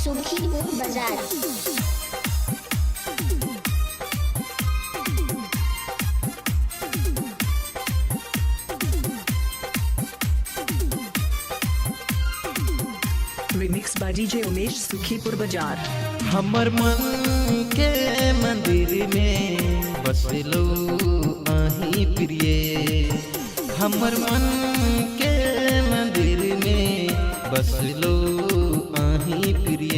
Sukhipur Bazar. Remix by DJ Umesh Sukhipur Bazar. हमर मन के मंदिर में बसलो आही प्रिय, हमर मन के मंदिर में बसलो आही प्रिय।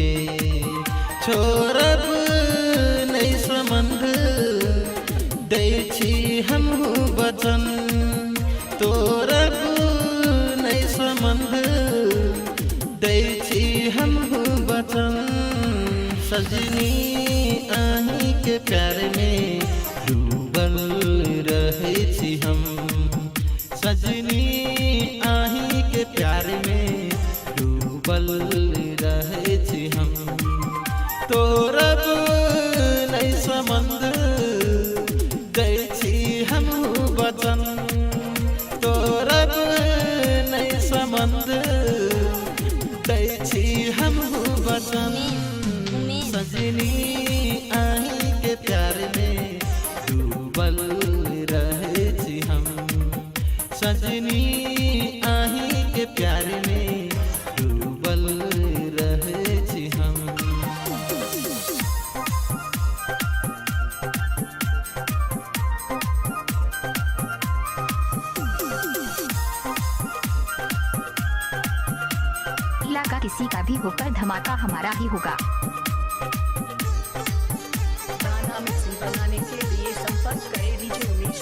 छोड़ब नहीं संबंध दै छी हमहु वचन, तोड़ब नहीं संबंध दै छी हमहु वचन। सजनी आही के प्यार में डूबल रहे छी हम, सजनी आही के प्यार में डूबल रहे छी हम। तोड़ब नहीं संबंध दै छी हमहु वचन, तोड़ब नहीं संबंध दै छी हमहु वचन। सजनी आही के प्यार में डूबल रहे छी हम, सजनी आही के प्यार में डूबल रहे छी हम। इलाका किसी का भी होकर धमाका हमारा ही होगा। गाना मिक्सिंग बनाने के लिए संपर्क करें डीजे उमेश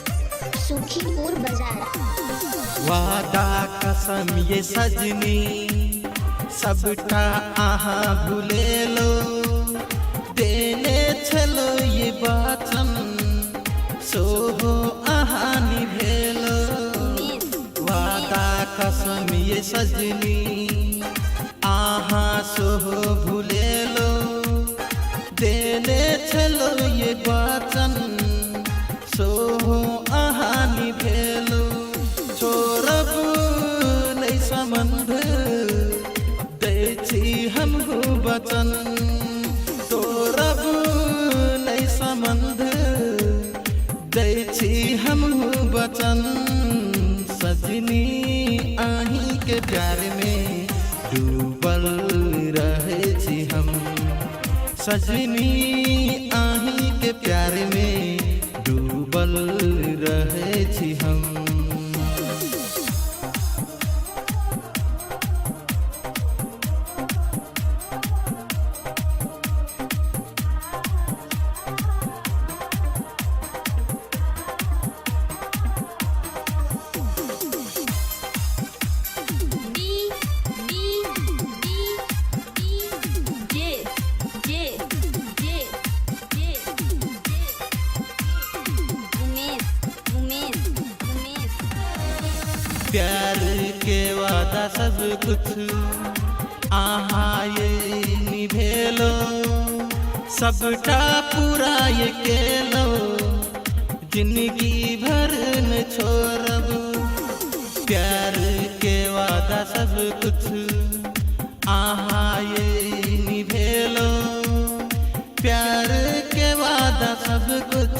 सुखीपुर बाजार। वादा कसम ये सजनी सबटा आहा भूलेलो, देने छलो ये वचन सोहो आहा निभेलो। वादा कसम ये सजनी आहा सोहो भूलेलो, देने छलो ये वचन सोहो आहा निभेलो। छोड़ब नहीं संबंध दै छी हमहु वचन, तोड़ब नहीं संबंध दै छी हमहु वचन। सजनी आही के प्यार में डूबल रहे छी हम, सजनी आही के प्यार में डूबल रहे छी हम। प्यार के वादा सब कुछ आहा ये निभेलो, सबटा पूरा ये केलो, जिंदगी भर न छोड़ब। प्यार के वादा सब कुछ आहा ये निभेलो, प्यार के वादा सब कुछ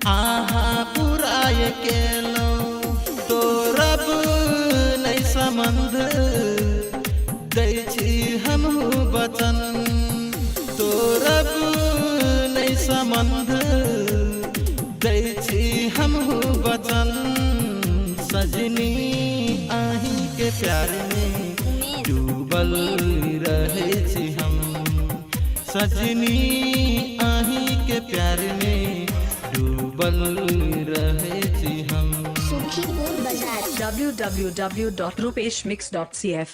आहा पूरा ये केलो। तोड़ब नहीं संबंध दै छी हमहु वचन, तोड़ब नहीं संबंध दै छी हमहु वचन। सजनी आही के प्यार में डूबल रहे छी हम, सजनी आही के प्यार में डूबल रहे छी हम। सुखीपुर बाजार। www.rupeshmix.cf